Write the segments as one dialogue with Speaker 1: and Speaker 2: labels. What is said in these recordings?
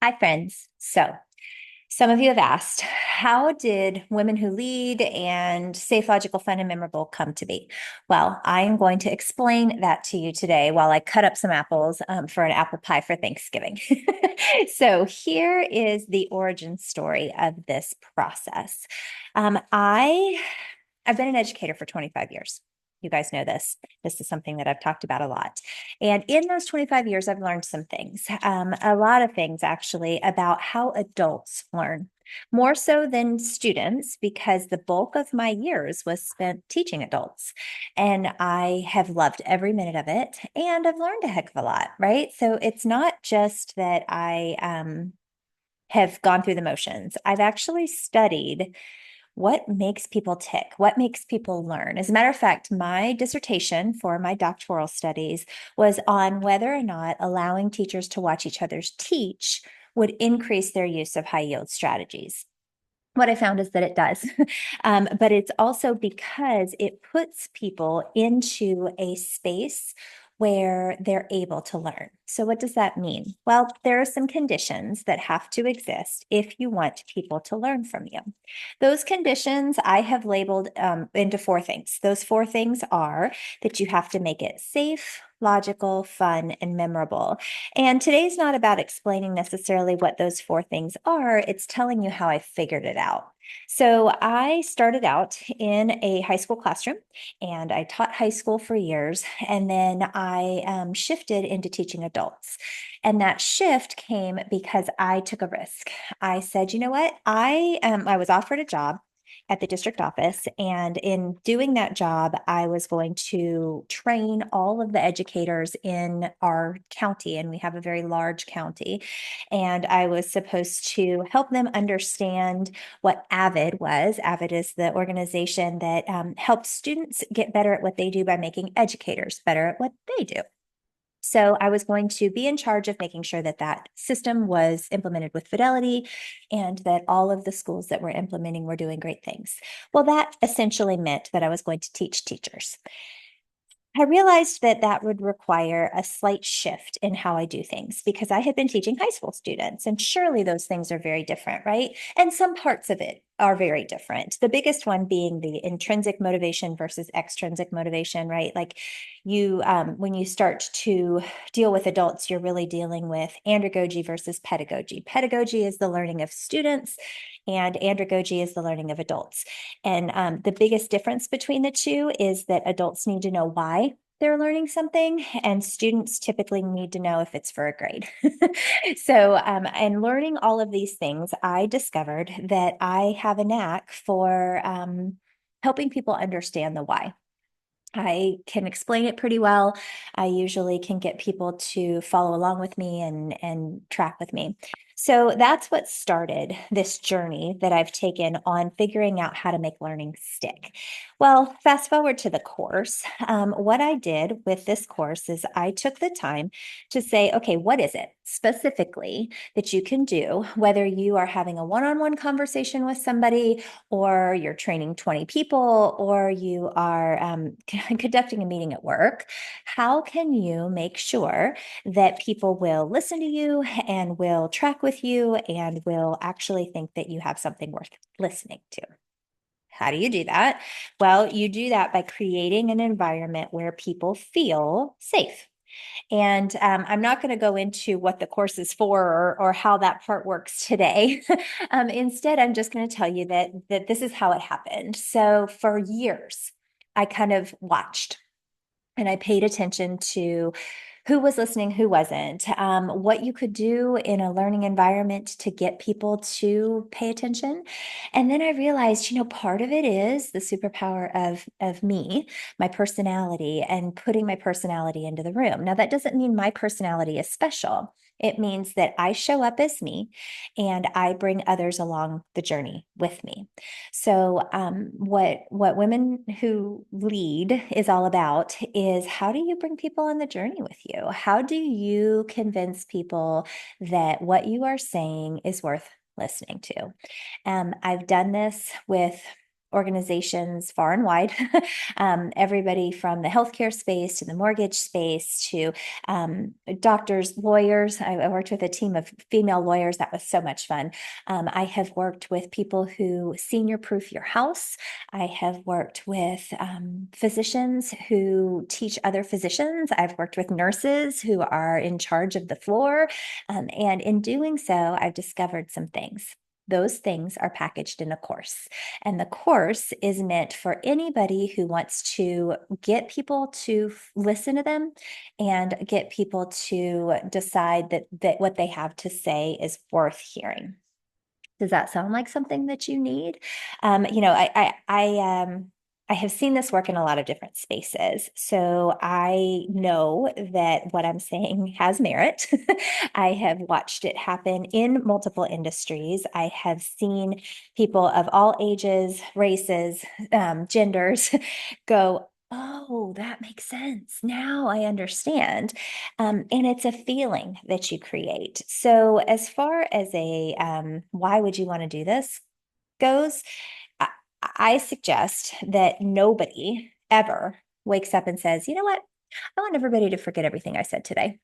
Speaker 1: Hi, friends. So, some of you have asked, how did Women Who Lead and Safe, Logical, Fun, and Memorable come to be? Well, I am going to explain that to you today while I cut up some apples for an apple pie for Thanksgiving. So, here is the origin story of this process. I've been an educator for 25 years. You guys know this. This is something that I've talked about a lot. And in those 25 years, I've learned some things, a lot of things actually, about how adults learn, more so than students, because the bulk of my years was spent teaching adults. And I have loved every minute of it. And I've learned a heck of a lot, right? So it's not just that I have gone through the motions, I've actually studied what makes people tick? What makes people learn? As a matter of fact, my dissertation for my doctoral studies was on whether or not allowing teachers to watch each other's teach would increase their use of high yield strategies. What I found is that it does, but it's also because it puts people into a space where they're able to learn. So, what does that mean? Well, there are some conditions that have to exist if you want people to learn from you. Those conditions I have labeled into four things. Those four things are that you have to make it safe, logical, fun, and memorable. And today's not about explaining necessarily what those four things are, it's telling you how I figured it out. So I started out in a high school classroom and I taught high school for years. And then I shifted into teaching adults. And that shift came because I took a risk. I said, you know what? I was offered a job at the district office. And in doing that job, I was going to train all of the educators in our county. And we have a very large county. And I was supposed to help them understand what AVID was. AVID is the organization that helps students get better at what they do by making educators better at what they do. So I was going to be in charge of making sure that that system was implemented with fidelity and that all of the schools that were implementing were doing great things. Well, that essentially meant that I was going to teach teachers. I realized that that would require a slight shift in how I do things because I had been teaching high school students, and surely those things are very different, right? And some parts of it are very different. The biggest one being the intrinsic motivation versus extrinsic motivation, right? Like when you start to deal with adults, you're really dealing with andragogy versus pedagogy. Pedagogy is the learning of students, and andragogy is the learning of adults. And the biggest difference between the two is that adults need to know why they're learning something, and students typically need to know if it's for a grade. So, and learning all of these things, I discovered that I have a knack for helping people understand the why. I can explain it pretty well. I usually can get people to follow along with me and track with me. So that's what started this journey that I've taken on figuring out how to make learning stick. Well, fast forward to the course. What I did with this course is I took the time to say, okay, what is it specifically that you can do, whether you are having a one-on-one conversation with somebody, or you're training 20 people, or you are conducting a meeting at work, how can you make sure that people will listen to you and will track with you and will actually think that you have something worth listening to? How do you do that? Well, you do that by creating an environment where people feel safe. And I'm not going to go into what the course is for or how that part works today. Instead, I'm just going to tell you that this is how it happened. So for years, I kind of watched and I paid attention to who was listening, who wasn't, what you could do in a learning environment to get people to pay attention. And then I realized, part of it is the superpower of me, my personality, and putting my personality into the room. Now, that doesn't mean my personality is special. It means that I show up as me and I bring others along the journey with me. So, what Women Who Lead is all about is how do you bring people on the journey with you? How do you convince people that what you are saying is worth listening to? I've done this with organizations far and wide, everybody from the healthcare space to the mortgage space to doctors, lawyers. I worked with a team of female lawyers. That was so much fun. I have worked with people who senior proof your house. I have worked with physicians who teach other physicians. I've worked with nurses who are in charge of the floor. And in doing so, I've discovered some things. Those things are packaged in a course. And the course is meant for anybody who wants to get people to listen to them and get people to decide that what they have to say is worth hearing. Does that sound like something that you need? I have seen this work in a lot of different spaces. So I know that what I'm saying has merit. I have watched it happen in multiple industries. I have seen people of all ages, races, genders go, oh, that makes sense. Now I understand. And it's a feeling that you create. So, as far as a why would you want to do this goes, I, I suggest that nobody ever wakes up and says, you know what? I want everybody to forget everything I said today.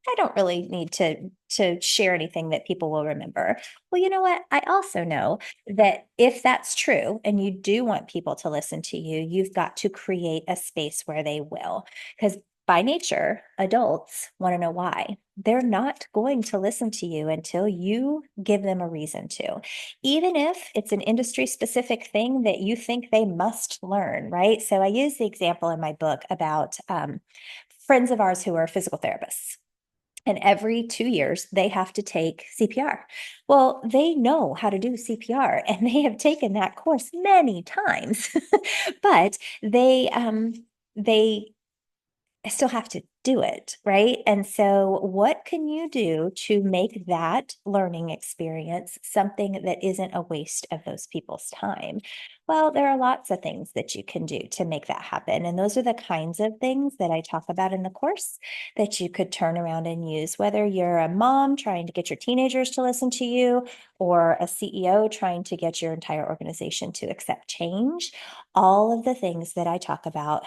Speaker 1: I don't really need to share anything that people will remember. Well, you know what? I also know that if that's true and you do want people to listen to you, you've got to create a space where they will. Because by nature, adults want to know why. They're not going to listen to you until you give them a reason to, even if it's an industry specific thing that you think they must learn, right? So I use the example in my book about friends of ours who are physical therapists. And every 2 years, they have to take CPR. Well, they know how to do CPR and they have taken that course many times, but they still have to do it, right? And so, what can you do to make that learning experience something that isn't a waste of those people's time? Well, there are lots of things that you can do to make that happen. And those are the kinds of things that I talk about in the course that you could turn around and use, whether you're a mom trying to get your teenagers to listen to you, or a CEO trying to get your entire organization to accept change. All of the things that I talk about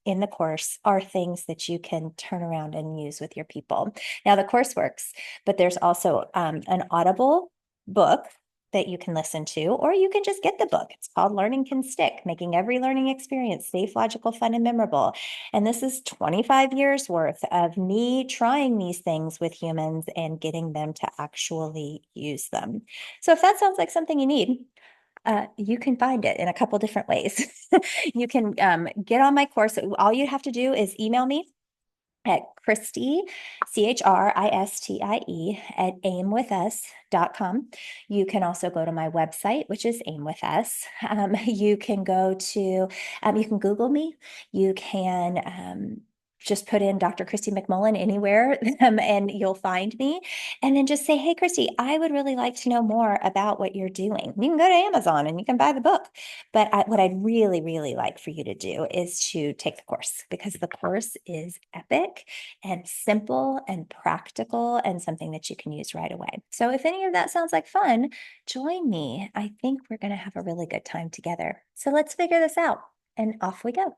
Speaker 1: in the course are things that you can turn around and use with your people. Now, the course works, but there's also an Audible book that you can listen to, or you can just get the book. It's called Learning Can Stick, Making Every Learning Experience Safe, Logical, Fun, and Memorable. And this is 25 years worth of me trying these things with humans and getting them to actually use them. So if that sounds like something you need, you can find it in a couple different ways. You can get on my course. All you have to do is email me at Christie, CHRISTIE at aimwithus.com. You can also go to my website, which is Aim With Us. You can go to, you can Google me. You can just put in Dr. Christie McMullen anywhere and you'll find me. And then just say, hey, Christie, I would really like to know more about what you're doing. You can go to Amazon and you can buy the book. But what I'd really, really like for you to do is to take the course, because the course is epic and simple and practical and something that you can use right away. So if any of that sounds like fun, join me. I think we're going to have a really good time together. So let's figure this out, and off we go.